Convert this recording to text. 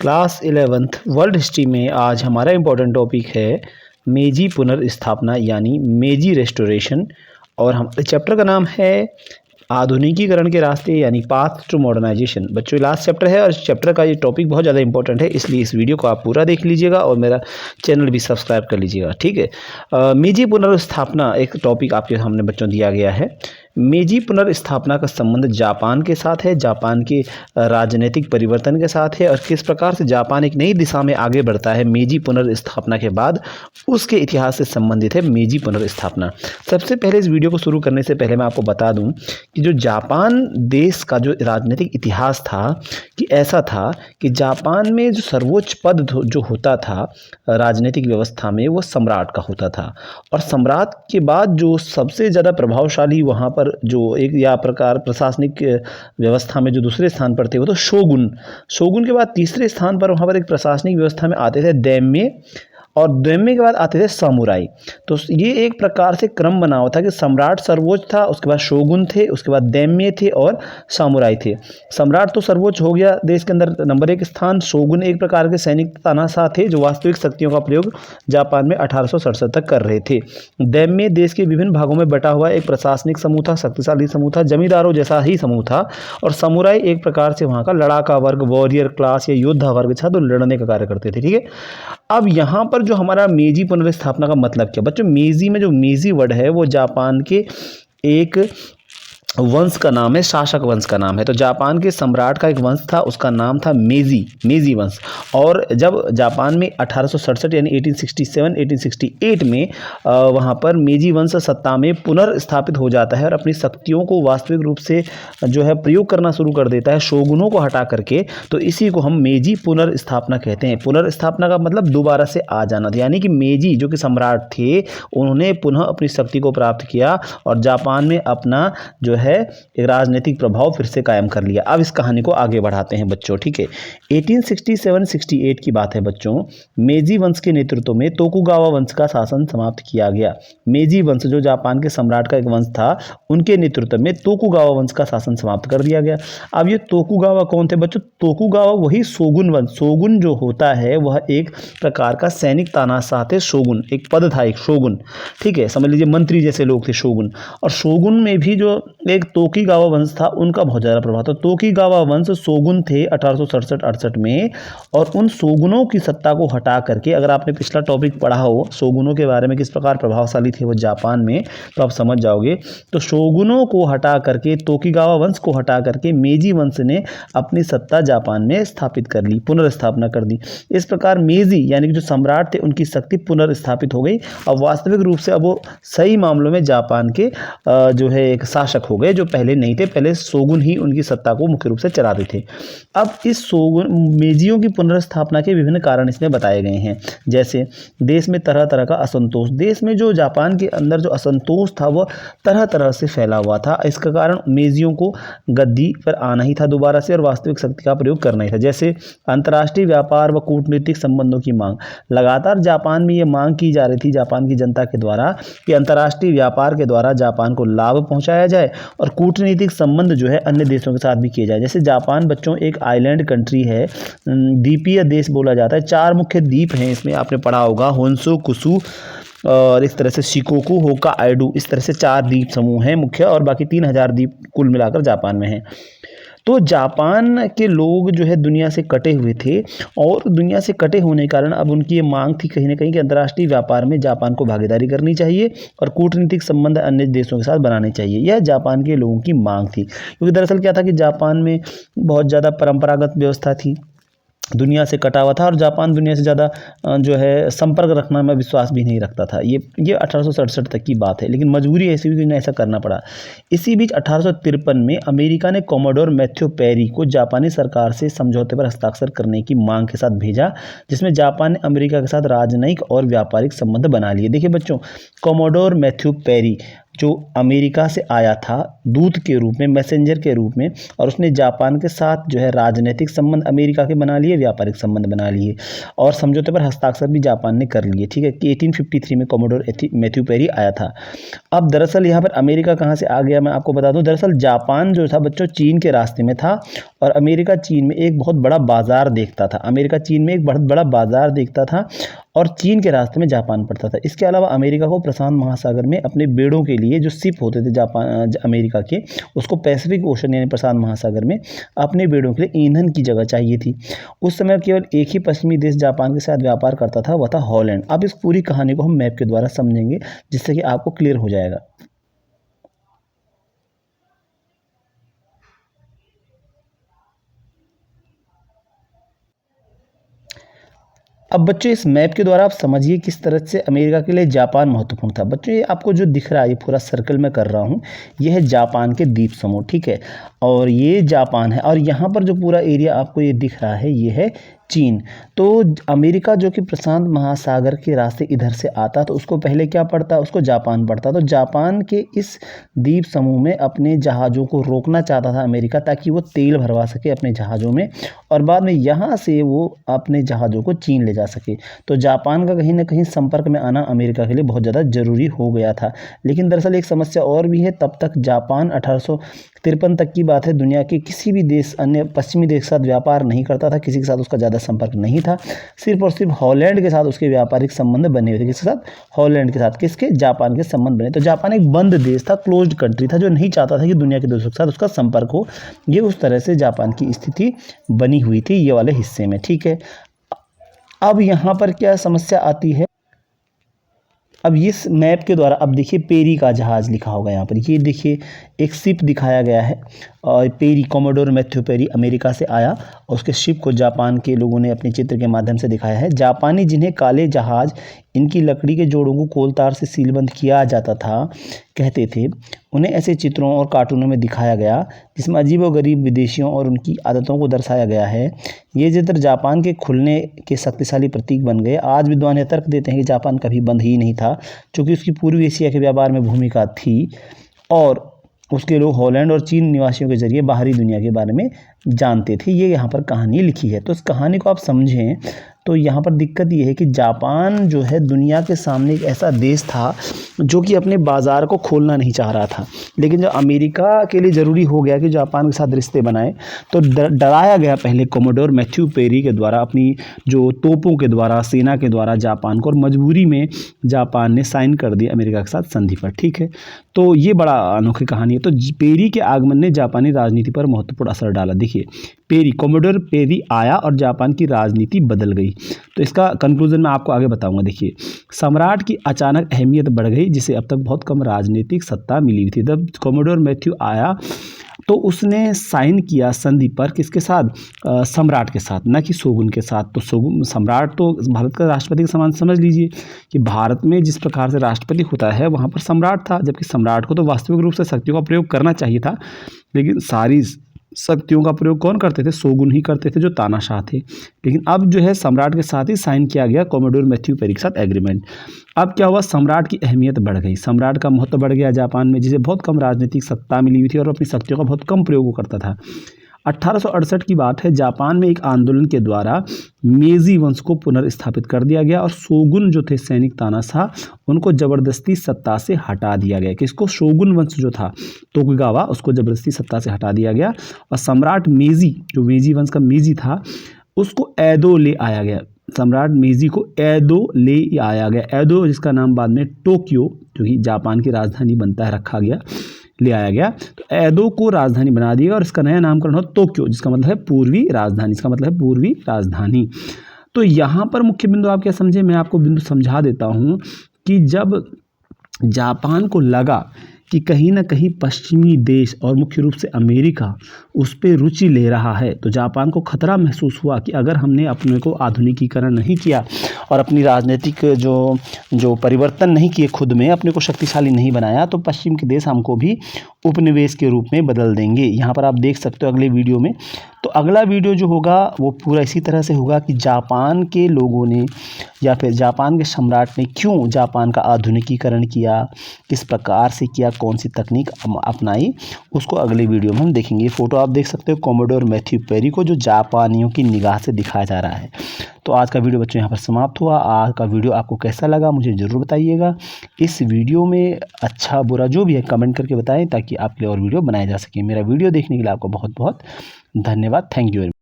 Class 11th world history में आज हमारा इम्पोर्टेंट टॉपिक है मेजी पुनर्स्थापना यानी मेजी रेस्टोरेशन। और हमारे चैप्टर का नाम है आधुनिकीकरण के रास्ते यानी पाथ टू मॉडर्नाइजेशन। बच्चों लास्ट चैप्टर है और इस चैप्टर का ये टॉपिक बहुत ज़्यादा इंपॉर्टेंट है, इसलिए इस वीडियो को आप पूरा देख लीजिएगा और मेरा चैनल भी सब्सक्राइब कर लीजिएगा। ठीक है, मेजी पुनर्स्थापना एक टॉपिक आपके सामने बच्चों दिया गया है। मेजी पुनर्स्थापना का संबंध जापान के साथ है, जापान के राजनीतिक परिवर्तन के साथ है और किस प्रकार से जापान एक नई दिशा में आगे बढ़ता है मेजी पुनर्स्थापना के बाद, उसके इतिहास से संबंधित है मेजी पुनर्स्थापना। सबसे पहले इस वीडियो को शुरू करने से पहले मैं आपको बता दूं कि जो जापान देश का जो राजनीतिक इतिहास था कि ऐसा था कि जापान में जो सर्वोच्च पद जो होता था राजनीतिक व्यवस्था में वो सम्राट का होता था, और सम्राट के बाद जो सबसे ज़्यादा प्रभावशाली वहाँ पर जो एक या प्रकार प्रशासनिक व्यवस्था में जो दूसरे स्थान पर थे वो तो शोगुन। शोगुन के बाद तीसरे स्थान पर वहाँ पर एक प्रशासनिक व्यवस्था में आते थे दैम्ये, और दैम्ये के बाद आते थे सामुराई। तो ये एक प्रकार से क्रम बना हुआ था कि सम्राट सर्वोच्च था, उसके बाद शोगुन थे, उसके बाद दैम्ये थे और सामुराई थे। सम्राट तो सर्वोच्च हो गया देश के अंदर नंबर 1 स्थान। शोगुन एक प्रकार के सैनिक तानाशाह थे जो वास्तविक शक्तियों का प्रयोग जापान में 1867 तक कर रहे थे। दैम्ये देश के विभिन्न भागों में बटा हुआ एक प्रशासनिक समूह था, शक्तिशाली समूह था, जमींदारों जैसा ही समूह था। और सामुराई एक प्रकार से वहाँ का लड़ाका वर्ग, वॉरियर क्लास या योद्धा वर्ग था, तो लड़ने का कार्य करते थे। ठीक है, अब यहाँ पर जो हमारा मेजी पुनर्स्थापना का मतलब क्या बच्चों, मेजी में जो मेजी वर्ड है वो जापान के एक वंश का नाम है, शासक वंश का नाम है। तो जापान के सम्राट का एक वंश था, उसका नाम था मेजी वंश। और जब जापान में 1867 यानी 1867-1868 में वहाँ पर मेजी वंश सत्ता में पुनर्स्थापित हो जाता है और अपनी शक्तियों को वास्तविक रूप से जो है प्रयोग करना शुरू कर देता है शोगुनों को हटा करके। तो इसी को हम मेजी पुनर्स्थापना कहते हैं। पुनर्स्थापना का मतलब दोबारा से आ जाना, यानी कि मेजी जो कि सम्राट थे उन्होंने पुनः अपनी शक्ति को प्राप्त किया और जापान में अपना जो है एक राजनीतिक प्रभाव फिर से कायम कर लिया। अब इस कहानी को आगे बढ़ाते हैं बच्चों। ठीक है, 1867-68 की बात है बच्चों। मेजी वंश के नेतृत्व में तोकुगावा वंश का शासन समाप्त किया गया। मेजी वंश जो जापान के सम्राट का एक वंश था, उनके नेतृत्व में तोकुगावा वंश का शासन समाप्त कर दिया गया। अब ये तोकुगावा कौन थे बच्चों? तोकुगावा वही शोगुन वंश। शोगुन जो होता है वह एक प्रकार का सैनिक तानाशाह थे। शोगुन एक पद था, एक शोगुन। ठीक है, समझ लीजिए मंत्री जैसे लोग थे शोगुन। और शोगुन में भी जो एक तोकुगावा वंश था उनका बहुत ज़्यादा प्रभाव था। तोकुगावा वंश शोगुन थे 1867-68 में, और उन शोगुनों की सत्ता को हटा करके, अगर आपने पिछला टॉपिक पढ़ा हो शोगुनों के बारे में किस प्रकार प्रभावशाली थे वो जापान में, तो आप समझ जाओगे। तो शोगुनों को हटा करके, तोकुगावा वंश को हटा करके मेजी वंश ने अपनी सत्ता जापान में स्थापित कर ली, पुनर्स्थापना कर दी। इस प्रकार मेजी यानी कि जो सम्राट थे उनकी शक्ति पुनर्स्थापित हो गई। अब वास्तविक रूप से अब वो सही मामलों में जापान के जो है एक शासक हो गए, जो पहले नहीं थे। पहले शोगुन ही उनकी सत्ता को मुख्य रूप से चलाते थे। अब इस शोगुन मेजियों की पुनर्स्थापना के विभिन्न कारण इसमें बताए गए हैं, जैसे देश में तरह तरह का असंतोष। देश में जो जापान के अंदर जो असंतोष था वह तरह तरह से फैला हुआ था। इसका कारण मेजियों को गद्दी पर आना ही था दोबारा से और वास्तविक शक्ति का प्रयोग करना ही था। जैसे अंतर्राष्ट्रीय व्यापार व कूटनीतिक संबंधों की मांग, लगातार जापान में ये मांग की जा रही थी जापान की जनता के द्वारा कि अंतर्राष्ट्रीय व्यापार के द्वारा जापान को लाभ पहुंचाया जाए और कूटनीतिक संबंध जो है अन्य देशों के साथ भी किए जाए। जैसे जापान बच्चों एक आइलैंड कंट्री है, द्वीपीय देश बोला जाता है। 4 मुख्य द्वीप हैं इसमें, आपने पढ़ा होगा, होन्शु, कुसु और इस तरह से शिकोकू, होक्काइडो, इस तरह से 4 द्वीप समूह हैं मुख्य, और बाकी 3000 द्वीप कुल मिलाकर जापान में हैं। तो जापान के लोग जो है दुनिया से कटे हुए थे, और दुनिया से कटे होने के कारण अब उनकी ये मांग थी कहीं ना कहीं कि अंतर्राष्ट्रीय व्यापार में जापान को भागीदारी करनी चाहिए और कूटनीतिक संबंध अन्य देशों के साथ बनाने चाहिए। यह जापान के लोगों की मांग थी, क्योंकि दरअसल क्या था कि जापान में बहुत ज़्यादा परंपरागत व्यवस्था थी, दुनिया से कटा हुआ था, और जापान दुनिया से ज़्यादा जो है संपर्क रखना में विश्वास भी नहीं रखता था। ये 1867 तक की बात है, लेकिन मजबूरी ऐसी हुई कि उन्हें ऐसा करना पड़ा। इसी बीच 1853 में अमेरिका ने कॉमोडोर मैथ्यू पेरी को जापानी सरकार से समझौते पर हस्ताक्षर करने की मांग के साथ भेजा, जिसमें जापान ने अमेरिका के साथ राजनयिक और व्यापारिक संबंध बना लिए। देखिए बच्चों, कॉमोडोर मैथ्यू पेरी जो अमेरिका से आया था दूत के रूप में, मैसेंजर के रूप में, और उसने जापान के साथ जो है राजनीतिक संबंध अमेरिका के बना लिए, व्यापारिक संबंध बना लिए और समझौते पर हस्ताक्षर भी जापान ने कर लिए। ठीक है कि 1853 में कोमोडोर मैथ्यू पेरी आया था। अब दरअसल यहाँ पर अमेरिका कहाँ से आ गया मैं आपको बता दूँ। दरअसल जापान जो था बच्चों चीन के रास्ते में था और अमेरिका चीन में एक बहुत बड़ा बाजार देखता था। अमेरिका चीन में एक बहुत बड़ा बाजार देखता था और चीन के रास्ते में जापान पड़ता था। इसके अलावा अमेरिका को प्रशांत महासागर में अपने बेड़ों के लिए जो शिप होते थे अमेरिका के, उसको पैसिफिक ओशन यानी प्रशांत महासागर में अपने बेड़ों के लिए ईंधन की जगह चाहिए थी। उस समय केवल एक ही पश्चिमी देश जापान के साथ व्यापार करता था, वह था हॉलैंड। अब इस पूरी कहानी को हम मैप के द्वारा समझेंगे जिससे कि आपको क्लियर हो जाएगा। अब बच्चों इस मैप के द्वारा आप समझिए किस तरह से अमेरिका के लिए जापान महत्वपूर्ण था। बच्चों ये आपको जो दिख रहा है, ये पूरा सर्कल में कर रहा हूँ, ये है जापान के द्वीप समूह। ठीक है, और ये जापान है और यहाँ पर जो पूरा एरिया आपको ये दिख रहा है ये है चीन। तो अमेरिका जो कि प्रशांत महासागर के रास्ते इधर से आता तो उसको पहले क्या पड़ता, उसको जापान पड़ता। तो जापान के इस द्वीप समूह में अपने जहाज़ों को रोकना चाहता था अमेरिका, ताकि वो तेल भरवा सके अपने जहाज़ों में और बाद में यहाँ से वो अपने जहाज़ों को चीन ले जा सके। तो जापान का कहीं ना कहीं संपर्क में आना अमेरिका के लिए बहुत ज़्यादा ज़रूरी हो गया था। लेकिन दरअसल एक समस्या और भी है, तब तक जापान 1853 तक की बात है, दुनिया के किसी भी देश अन्य पश्चिमी देश के साथ व्यापार नहीं करता था, किसी के साथ उसका ज़्यादा संपर्क नहीं था। सिर्फ और सिर्फ हॉलैंड के साथ उसके व्यापारिक संबंध बने हुए थे। किसके साथ? हॉलैंड के साथ। किसके? जापान के संबंध बने। तो जापान एक बंद देश था, क्लोज्ड कंट्री था, जो नहीं चाहता था कि दुनिया के देशों के साथ उसका संपर्क हो। ये उस तरह से जापान की स्थिति बनी हुई थी ये वाले हिस्से में। ठीक है, अब यहाँ पर क्या समस्या आती है। अब इस मैप के द्वारा अब देखिए पेरी का जहाज़ लिखा होगा यहाँ पर, ये देखिए एक शिप दिखाया गया है और Perry, Commodore Matthew Perry America से आया और उसके शिप को जापान के लोगों ने अपने चित्र के माध्यम से दिखाया है। जापानी जिन्हें काले जहाज़, इनकी लकड़ी के जोड़ों को कोलतार से सीलबंद किया जाता था कहते थे, उन्हें ऐसे चित्रों और कार्टूनों में दिखाया गया जिसमें अजीब व गरीब विदेशियों और उनकी आदतों को दर्शाया गया है। ये चित्र जापान के खुलने के शक्तिशाली प्रतीक बन गए। आज विद्वान यह तर्क देते हैं कि जापान कभी बंद ही नहीं था, क्योंकि उसकी पूर्वी एशिया के व्यापार में भूमिका थी और उसके लोग हॉलैंड और चीन निवासियों के जरिए बाहरी दुनिया के बारे में जानते थे। ये यहाँ पर कहानी लिखी है। तो इस कहानी को आप समझें तो यहाँ पर दिक्कत ये है कि जापान जो है दुनिया के सामने एक ऐसा देश था जो कि अपने बाज़ार को खोलना नहीं चाह रहा था। लेकिन जब अमेरिका के लिए ज़रूरी हो गया कि जापान के साथ रिश्ते बनाए तो डराया गया पहले कोमोडोर मैथ्यू पेरी के द्वारा, अपनी जो तोपों के द्वारा, सेना के द्वारा जापान को, और मजबूरी में जापान ने साइन कर दी अमेरिका के साथ संधि पर। ठीक है, तो ये बड़ा अनोखी कहानी है। तो पेरी के आगमन ने जापानी राजनीति पर महत्वपूर्ण असर डाला। देखिए पेरी, कोमोडोर पेरी आया और जापान की राजनीति बदल गई। तो इसका कंक्लूजन मैं आपको आगे बताऊंगा। देखिए, सम्राट की अचानक अहमियत बढ़ गई जिसे अब तक बहुत कम राजनीतिक सत्ता मिली हुई थी। जब कोमोडोर मैथ्यू आया तो उसने साइन किया संधि पर, किसके साथ? सम्राट के साथ, न कि शोगुन के साथ। तो शोगुन, सम्राट तो भारत का राष्ट्रपति के समान समझ लीजिए कि भारत में जिस प्रकार से राष्ट्रपति होता है वहाँ पर सम्राट था, जबकि सम्राट को तो वास्तविक रूप से शक्तियों का प्रयोग करना चाहिए था, लेकिन सारी शक्तियों का प्रयोग कौन करते थे? शोगुन ही करते थे, जो तानाशाह थे। लेकिन अब जो है सम्राट के साथ ही साइन किया गया कोमोडोर मैथ्यू पेरी के साथ एग्रीमेंट। अब क्या हुआ? सम्राट की अहमियत बढ़ गई, सम्राट का महत्व बढ़ गया जापान में, जिसे बहुत कम राजनीतिक सत्ता मिली हुई थी और अपनी शक्तियों का बहुत कम प्रयोग करता था। 1868 की बात है, जापान में एक आंदोलन के द्वारा मेजी वंश को पुनर्स्थापित कर दिया गया और शोगुन जो थे सैनिक तानाशाह, उनको जबरदस्ती सत्ता से हटा दिया गया। किसको? शोगुन वंश जो था तोकुगावा, उसको जबरदस्ती सत्ता से हटा दिया गया और सम्राट मेजी, जो मेजी वंश का मेजी था, उसको एदो ले आया गया। सम्राट मेजी को एदो ले आया गया। एदो जिसका नाम बाद में टोक्यो, जो कि जापान की राजधानी बनता है, रखा गया, ले आया गया। तो एदो को राजधानी बना दिया और इसका नया नामकरण हो टोक्यो, जिसका मतलब है पूर्वी राजधानी। इसका मतलब है पूर्वी राजधानी। तो यहाँ पर मुख्य बिंदु आप क्या समझे, मैं आपको बिंदु समझा देता हूँ कि जब जापान को लगा कि कहीं ना कहीं पश्चिमी देश और मुख्य रूप से अमेरिका उस पर रुचि ले रहा है, तो जापान को खतरा महसूस हुआ कि अगर हमने अपने को आधुनिकीकरण नहीं किया और अपनी राजनीतिक जो परिवर्तन नहीं किए, खुद में अपने को शक्तिशाली नहीं बनाया, तो पश्चिम के देश हमको भी उपनिवेश के रूप में बदल देंगे। यहाँ पर आप देख सकते हो अगले वीडियो में। तो अगला वीडियो जो होगा वो पूरा इसी तरह से होगा कि जापान के लोगों ने या फिर जापान के सम्राट ने क्यों जापान का आधुनिकीकरण किया, किस प्रकार से किया, कौन सी तकनीक अपनाई, उसको अगले वीडियो में हम देखेंगे। फ़ोटो आप देख सकते हो कॉमोडोर मैथ्यू पेरी को, जो जापानियों की निगाह से दिखाया जा रहा है। तो आज का वीडियो बच्चों यहाँ पर समाप्त हुआ। आज का वीडियो आपको कैसा लगा मुझे ज़रूर बताइएगा। इस वीडियो में अच्छा बुरा जो भी है कमेंट करके बताएं, ताकि आपके लिए और वीडियो बनाए जा सके। मेरा वीडियो देखने के लिए आपको बहुत बहुत धन्यवाद। Thank you.